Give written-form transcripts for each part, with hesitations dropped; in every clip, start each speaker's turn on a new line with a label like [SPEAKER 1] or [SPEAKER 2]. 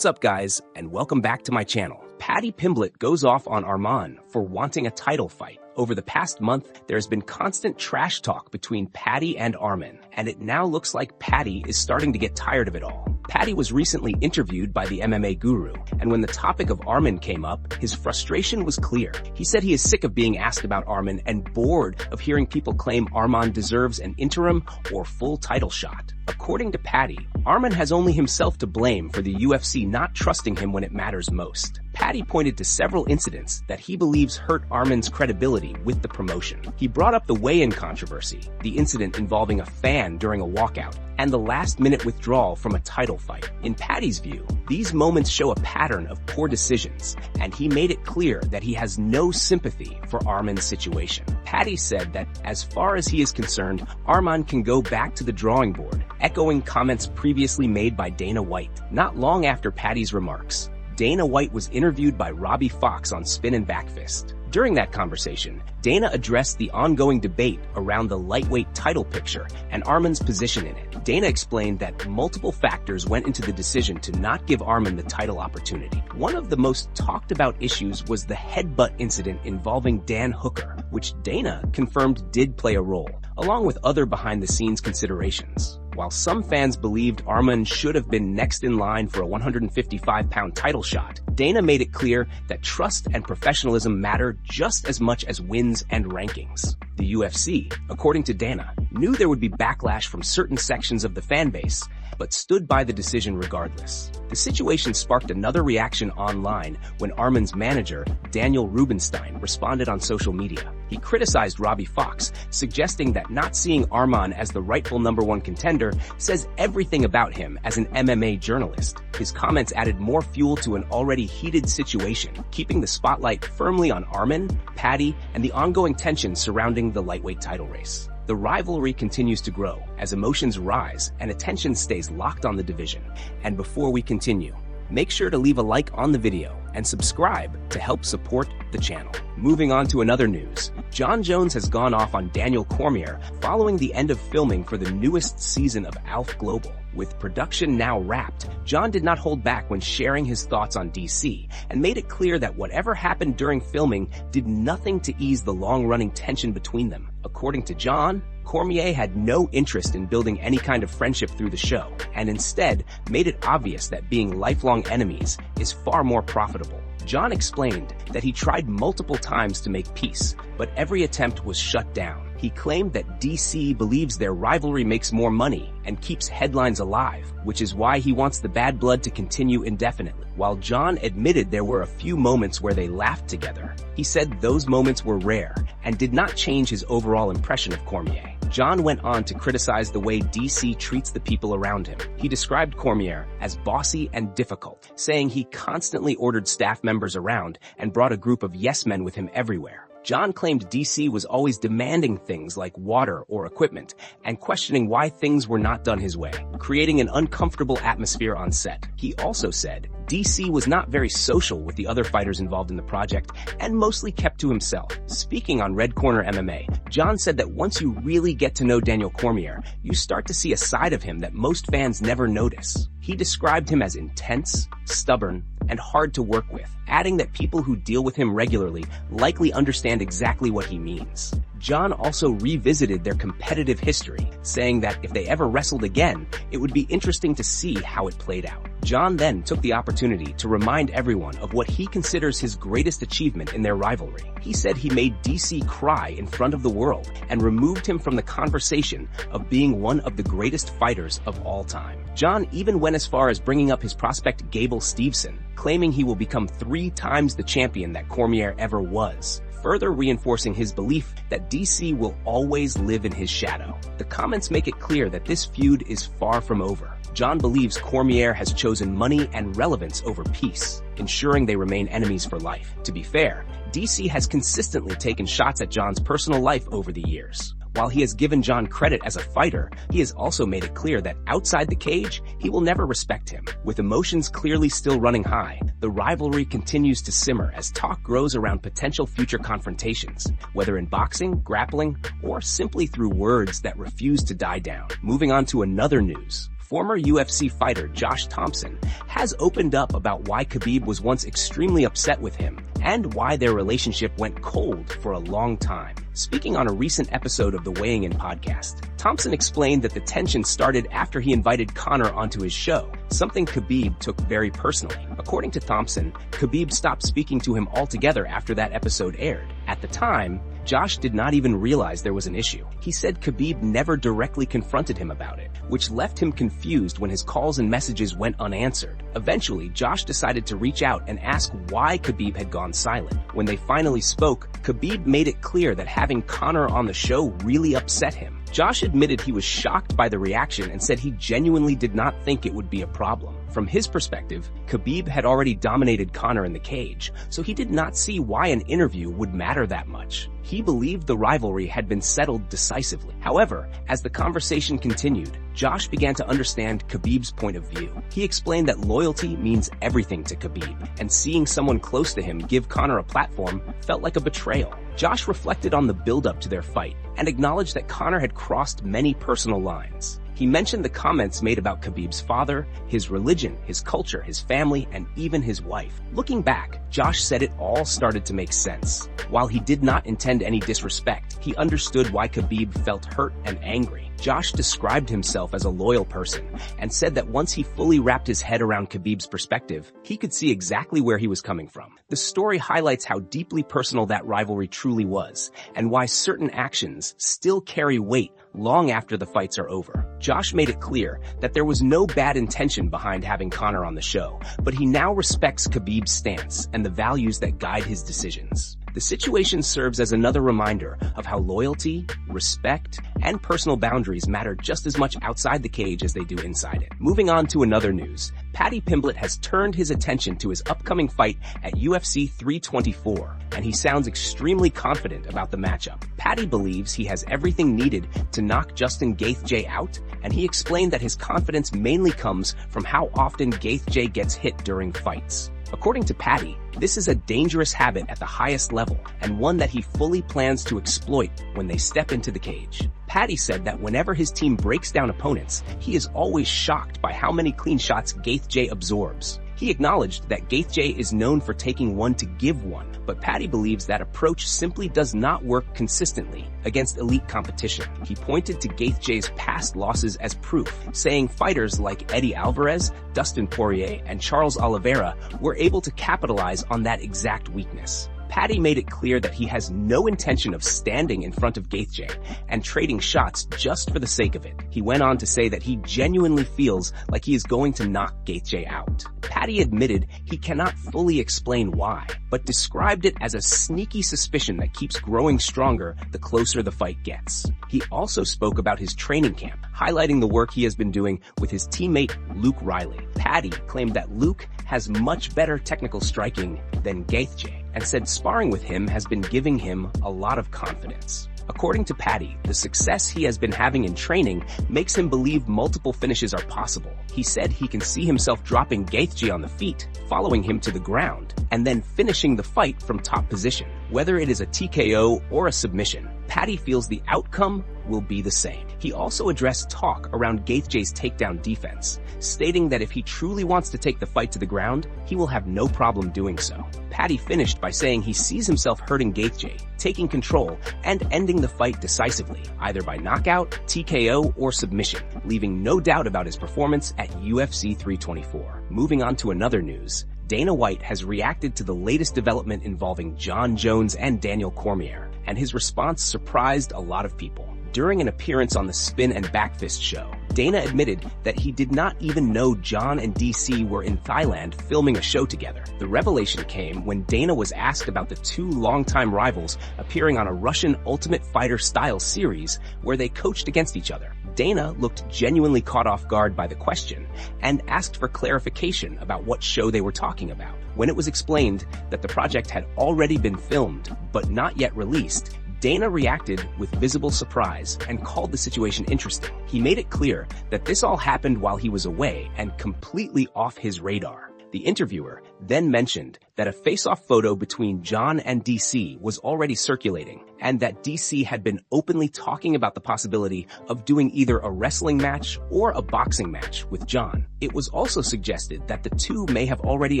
[SPEAKER 1] What's up, guys, and welcome back to my channel. Paddy Pimblett goes off on Arman for wanting a title fight. Over the past month, there has been constant trash talk between Paddy and Arman, and it now looks like Paddy is starting to get tired of it all. Paddy was recently interviewed by the MMA guru, and when the topic of Arman came up, his frustration was clear. He said he is sick of being asked about Arman and bored of hearing people claim Arman deserves an interim or full title shot. According to Paddy, Arman has only himself to blame for the UFC not trusting him when it matters most. Paddy pointed to several incidents that he believes hurt Arman's credibility with the promotion. He brought up the weigh-in controversy, the incident involving a fan during a walkout, and the last-minute withdrawal from a title fight. In Paddy's view, these moments show a pattern of poor decisions, and he made it clear that he has no sympathy for Arman's situation. Paddy said that, as far as he is concerned, Arman can go back to the drawing board, echoing comments previously made by Dana White. Not long after Paddy's remarks, Dana White was interviewed by Robbie Fox on Spin and Backfist. During that conversation, Dana addressed the ongoing debate around the lightweight title picture and Arman's position in it. Dana explained that multiple factors went into the decision to not give Arman the title opportunity. One of the most talked about issues was the headbutt incident involving Dan Hooker, which Dana confirmed did play a role, along with other behind-the-scenes considerations. While some fans believed Arman should have been next in line for a 155-pound title shot, Dana made it clear that trust and professionalism matter just as much as wins and rankings. The UFC, according to Dana, knew there would be backlash from certain sections of the fan base, but stood by the decision regardless. The situation sparked another reaction online when Arman's manager, Daniel Rubenstein, responded on social media. He criticized Robbie Fox, suggesting that not seeing Arman as the rightful #1 contender says everything about him as an MMA journalist. His comments added more fuel to an already heated situation, keeping the spotlight firmly on Arman, Paddy, and the ongoing tension surrounding the lightweight title race. The rivalry continues to grow as emotions rise and attention stays locked on the division. And before we continue, make sure to leave a like on the video and subscribe to help support the channel. Moving on to another news, Jon Jones has gone off on Daniel Cormier following the end of filming for the newest season of ALF Global. With production now wrapped, Jon did not hold back when sharing his thoughts on DC and made it clear that whatever happened during filming did nothing to ease the long-running tension between them. According to Jon, Cormier had no interest in building any kind of friendship through the show, and instead made it obvious that being lifelong enemies is far more profitable. Jon explained that he tried multiple times to make peace, but every attempt was shut down. He claimed that DC believes their rivalry makes more money and keeps headlines alive, which is why he wants the bad blood to continue indefinitely. While Jon admitted there were a few moments where they laughed together, he said those moments were rare and did not change his overall impression of Cormier. Jon went on to criticize the way DC treats the people around him. He described Cormier as bossy and difficult, saying he constantly ordered staff members around and brought a group of yes-men with him everywhere. Jon claimed DC was always demanding things like water or equipment and questioning why things were not done his way, creating an uncomfortable atmosphere on set. He also said DC was not very social with the other fighters involved in the project and mostly kept to himself. Speaking on Red Corner MMA, Jon said that once you really get to know Daniel Cormier, you start to see a side of him that most fans never notice. He described him as intense, stubborn, and hard to work with, adding that people who deal with him regularly likely understand exactly what he means. Jon also revisited their competitive history, saying that if they ever wrestled again, it would be interesting to see how it played out. Jon then took the opportunity to remind everyone of what he considers his greatest achievement in their rivalry. He said he made DC cry in front of the world and removed him from the conversation of being one of the greatest fighters of all time. Jon even went as far as bringing up his prospect Gable Steveson, claiming he will become 3 times the champion that Cormier ever was, further reinforcing his belief that DC will always live in his shadow. The comments make it clear that this feud is far from over. Jon believes Cormier has chosen money and relevance over peace, ensuring they remain enemies for life. To be fair, DC has consistently taken shots at Jon's personal life over the years. While he has given Jon credit as a fighter, he has also made it clear that outside the cage, he will never respect him. With emotions clearly still running high, the rivalry continues to simmer as talk grows around potential future confrontations, whether in boxing, grappling, or simply through words that refuse to die down. Moving on to another news. former UFC fighter Josh Thompson has opened up about why Khabib was once extremely upset with him and why their relationship went cold for a long time. Speaking on a recent episode of the Weighing In podcast, Thompson explained that the tension started after he invited Conor onto his show, something Khabib took very personally. According to Thompson, Khabib stopped speaking to him altogether after that episode aired. At the time, Josh did not even realize there was an issue. He said Khabib never directly confronted him about it, which left him confused when his calls and messages went unanswered. Eventually, Josh decided to reach out and ask why Khabib had gone silent. When they finally spoke, Khabib made it clear that having Conor on the show really upset him. Josh admitted he was shocked by the reaction and said he genuinely did not think it would be a problem. From his perspective, Khabib had already dominated Conor in the cage, so he did not see why an interview would matter that much. He believed the rivalry had been settled decisively. However, as the conversation continued, Josh began to understand Khabib's point of view. He explained that loyalty means everything to Khabib, and seeing someone close to him give Conor a platform felt like a betrayal. Josh reflected on the build-up to their fight and acknowledged that Conor had crossed many personal lines. He mentioned the comments made about Khabib's father, his religion, his culture, his family, and even his wife. Looking back, Josh said it all started to make sense. While he did not intend any disrespect, he understood why Khabib felt hurt and angry. Josh described himself as a loyal person and said that once he fully wrapped his head around Khabib's perspective, he could see exactly where he was coming from. The story highlights how deeply personal that rivalry truly was and why certain actions still carry weight long after the fights are over. Josh made it clear that there was no bad intention behind having Conor on the show, but he now respects Khabib's stance and the values that guide his decisions. The situation serves as another reminder of how loyalty, respect, and personal boundaries matter just as much outside the cage as they do inside it. Moving on to another news, Paddy Pimblett has turned his attention to his upcoming fight at UFC 324, and he sounds extremely confident about the matchup. Paddy believes he has everything needed to knock Justin Gaethje out, and he explained that his confidence mainly comes from how often Gaethje gets hit during fights. According to Paddy, this is a dangerous habit at the highest level and one that he fully plans to exploit when they step into the cage. Paddy said that whenever his team breaks down opponents, he is always shocked by how many clean shots Gaethje absorbs. He acknowledged that Gaethje is known for taking one to give one, but Paddy believes that approach simply does not work consistently against elite competition. He pointed to Gaethje's past losses as proof, saying fighters like Eddie Alvarez, Dustin Poirier, and Charles Oliveira were able to capitalize on that exact weakness. Paddy made it clear that he has no intention of standing in front of Gaethje and trading shots just for the sake of it. He went on to say that he genuinely feels like he is going to knock Gaethje out. Paddy admitted he cannot fully explain why, but described it as a sneaky suspicion that keeps growing stronger the closer the fight gets. He also spoke about his training camp, highlighting the work he has been doing with his teammate Luke Riley. Paddy claimed that Luke has much better technical striking than Gaethje, and said sparring with him has been giving him a lot of confidence. According to Paddy, the success he has been having in training makes him believe multiple finishes are possible. He said he can see himself dropping Gaethje on the feet, following him to the ground, and then finishing the fight from top position. Whether it is a TKO or a submission, Paddy feels the outcome will be the same. He also addressed talk around Gaethje's takedown defense, stating that if he truly wants to take the fight to the ground, he will have no problem doing so. Paddy finished by saying he sees himself hurting Gaethje, taking control, and ending the fight decisively, either by knockout, TKO, or submission, leaving no doubt about his performance at UFC 324. Moving on to another news, Dana White has reacted to the latest development involving Jon Jones and Daniel Cormier, and his response surprised a lot of people. During an appearance on the Spin and Backfist show, Dana admitted that he did not even know Jon and DC were in Thailand filming a show together. The revelation came when Dana was asked about the two longtime rivals appearing on a Russian Ultimate Fighter style series where they coached against each other. Dana looked genuinely caught off guard by the question and asked for clarification about what show they were talking about. When it was explained that the project had already been filmed but not yet released, Dana reacted with visible surprise and called the situation interesting. He made it clear that this all happened while he was away and completely off his radar. The interviewer then mentioned that a face-off photo between John and DC was already circulating, and that DC had been openly talking about the possibility of doing either a wrestling match or a boxing match with John. It was also suggested that the two may have already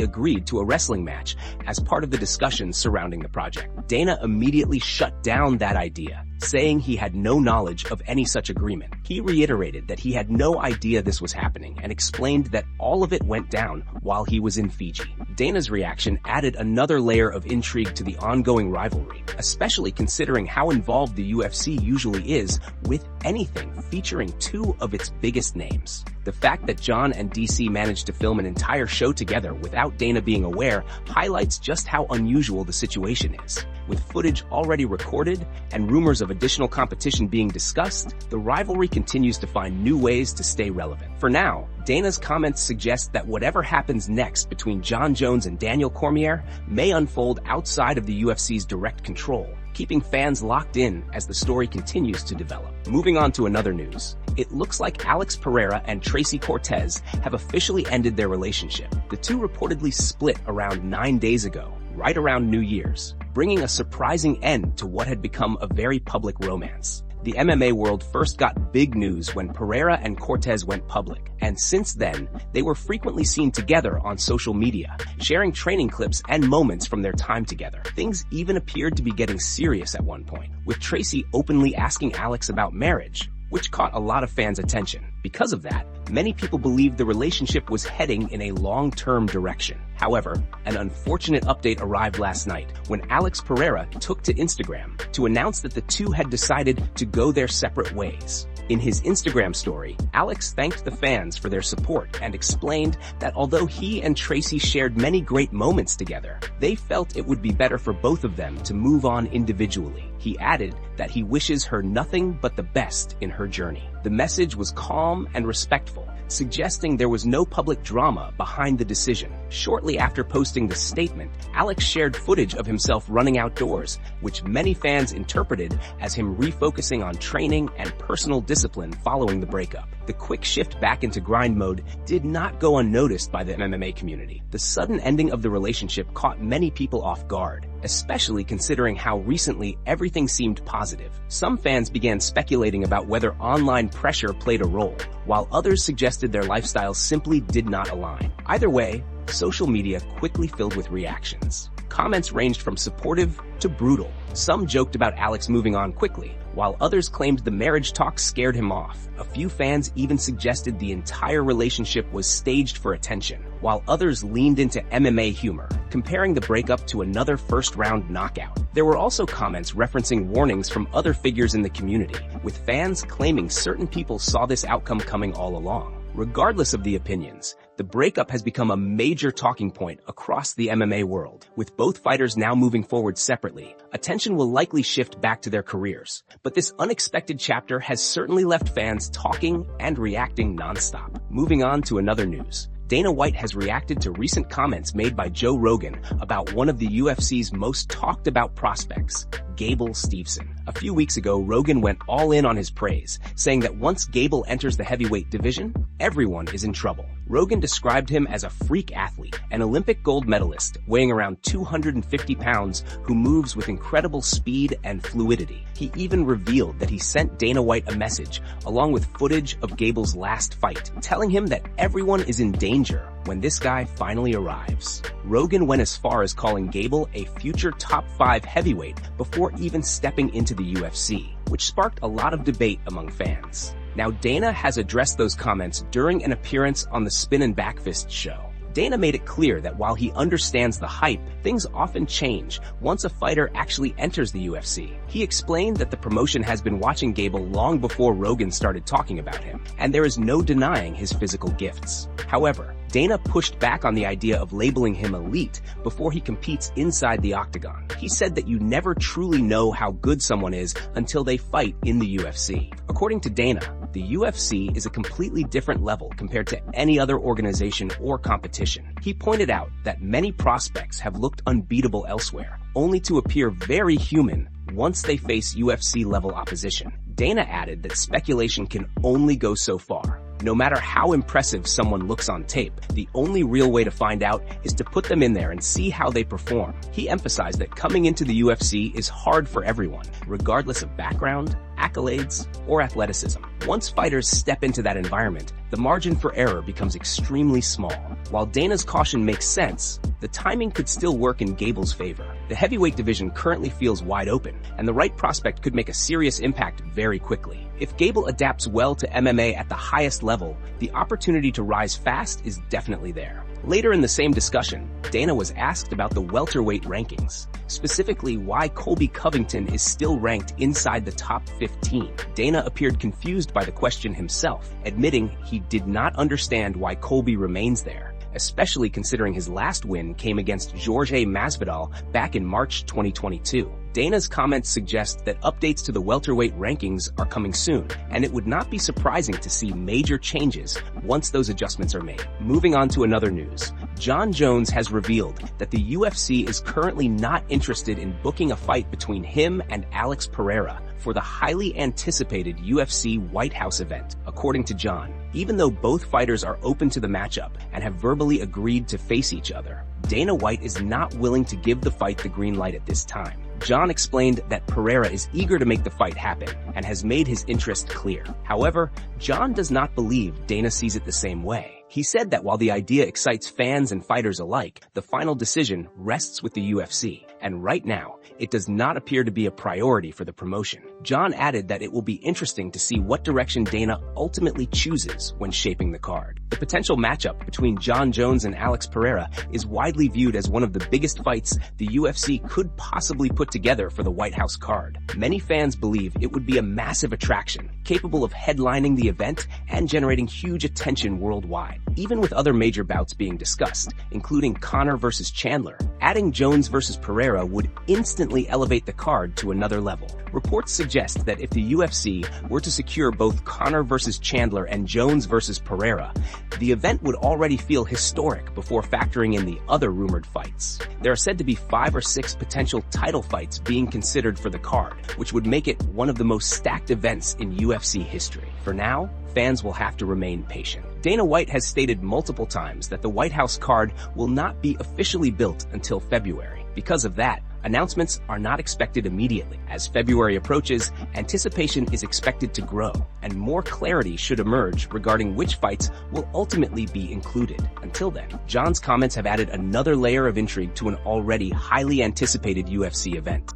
[SPEAKER 1] agreed to a wrestling match as part of the discussions surrounding the project. Dana immediately shut down that idea, saying he had no knowledge of any such agreement. He reiterated that he had no idea this was happening and explained that all of it went down while he was in Fiji. Dana's reaction added another layer of intrigue to the ongoing rivalry, especially considering how involved the UFC usually is with anything featuring two of its biggest names. The fact that John and DC managed to film an entire show together without Dana being aware highlights just how unusual the situation is. With footage already recorded and rumors of additional competition being discussed, the rivalry continues to find new ways to stay relevant. For now, Dana's comments suggest that whatever happens next between Jon Jones and Daniel Cormier may unfold outside of the UFC's direct control, keeping fans locked in as the story continues to develop. Moving on to another news. It looks like Alex Pereira and Tracy Cortez have officially ended their relationship. The two reportedly split around 9 days ago, right around New Year's, bringing a surprising end to what had become a very public romance. The MMA world first got big news when Pereira and Cortez went public, and since then, they were frequently seen together on social media, sharing training clips and moments from their time together. Things even appeared to be getting serious at one point, with Tracy openly asking Alex about marriage, which caught a lot of fans' attention. Because of that, many people believed the relationship was heading in a long-term direction. However, an unfortunate update arrived last night when Alex Pereira took to Instagram to announce that the two had decided to go their separate ways. In his Instagram story, Alex thanked the fans for their support and explained that although he and Tracy shared many great moments together, they felt it would be better for both of them to move on individually. He added that he wishes her nothing but the best in her journey. The message was calm and respectful, suggesting there was no public drama behind the decision. Shortly after posting the statement, Alex shared footage of himself running outdoors, which many fans interpreted as him refocusing on training and personal discipline following the breakup. The quick shift back into grind mode did not go unnoticed by the MMA community. The sudden ending of the relationship caught many people off guard, especially considering how recently everything seemed positive. Some fans began speculating about whether online pressure played a role, while others suggested their lifestyles simply did not align. Either way, social media quickly filled with reactions. Comments ranged from supportive to brutal. Some joked about Alex moving on quickly, while others claimed the marriage talks scared him off. A few fans even suggested the entire relationship was staged for attention, while others leaned into MMA humor, comparing the breakup to another first-round knockout. There were also comments referencing warnings from other figures in the community, with fans claiming certain people saw this outcome coming all along. Regardless of the opinions, the breakup has become a major talking point across the MMA world. With both fighters now moving forward separately, attention will likely shift back to their careers. But this unexpected chapter has certainly left fans talking and reacting nonstop. Moving on to another news. Dana White has reacted to recent comments made by Joe Rogan about one of the UFC's most talked about prospects, Gable Steveson. A few weeks ago, Rogan went all in on his praise, saying that once Gable enters the heavyweight division, everyone is in trouble. Rogan described him as a freak athlete, an Olympic gold medalist weighing around 250 pounds who moves with incredible speed and fluidity. He even revealed that he sent Dana White a message along with footage of Gable's last fight, telling him that everyone is in danger when this guy finally arrives. Rogan went as far as calling Gable a future top 5 heavyweight before even stepping into the UFC, which sparked a lot of debate among fans. Now, Dana has addressed those comments during an appearance on the Spin and Backfist show. Dana made it clear that while he understands the hype, things often change once a fighter actually enters the UFC. He explained that the promotion has been watching Gable long before Rogan started talking about him, and there is no denying his physical gifts. However, Dana pushed back on the idea of labeling him elite before he competes inside the octagon. He said that you never truly know how good someone is until they fight in the UFC. According to Dana, the UFC is a completely different level compared to any other organization or competition. He pointed out that many prospects have looked unbeatable elsewhere, only to appear very human once they face UFC-level opposition. Dana added that speculation can only go so far. No matter how impressive someone looks on tape, the only real way to find out is to put them in there and see how they perform. He emphasized that coming into the UFC is hard for everyone, regardless of background, accolades, or athleticism. Once fighters step into that environment, the margin for error becomes extremely small. While Dana's caution makes sense, the timing could still work in Gable's favor. The heavyweight division currently feels wide open, and the right prospect could make a serious impact very quickly. If Gable adapts well to MMA at the highest level, the opportunity to rise fast is definitely there. Later in the same discussion, Dana was asked about the welterweight rankings, specifically why Colby Covington is still ranked inside the top 15. Dana appeared confused by the question himself, admitting he did not understand why Colby remains there, especially considering his last win came against Jorge Masvidal back in March 2022. Dana's comments suggest that updates to the welterweight rankings are coming soon, and it would not be surprising to see major changes once those adjustments are made. Moving on to another news, Jon Jones has revealed that the UFC is currently not interested in booking a fight between him and Alex Pereira for the highly anticipated UFC White House event. According to Jon, even though both fighters are open to the matchup and have verbally agreed to face each other, Dana White is not willing to give the fight the green light at this time. Jon explained that Pereira is eager to make the fight happen and has made his interest clear. However, Jon does not believe Dana sees it the same way. He said that while the idea excites fans and fighters alike, the final decision rests with the UFC, and right now, it does not appear to be a priority for the promotion. Jon added that it will be interesting to see what direction Dana ultimately chooses when shaping the card. The potential matchup between Jon Jones and Alex Pereira is widely viewed as one of the biggest fights the UFC could possibly put together for the White House card. Many fans believe it would be a massive attraction, capable of headlining the event and generating huge attention worldwide. Even with other major bouts being discussed, including Conor versus Chandler, adding Jones versus Pereira would instantly elevate the card to another level. Reports suggest that if the UFC were to secure both Conor versus Chandler and Jones versus Pereira, the event would already feel historic before factoring in the other rumored fights. There are said to be 5 or 6 potential title fights being considered for the card, which would make it one of the most stacked events in UFC history. For now, fans will have to remain patient. Dana White has stated multiple times that the White House card will not be officially built until February. Because of that, announcements are not expected immediately. As February approaches, anticipation is expected to grow, and more clarity should emerge regarding which fights will ultimately be included. Until then, Jon's comments have added another layer of intrigue to an already highly anticipated UFC event.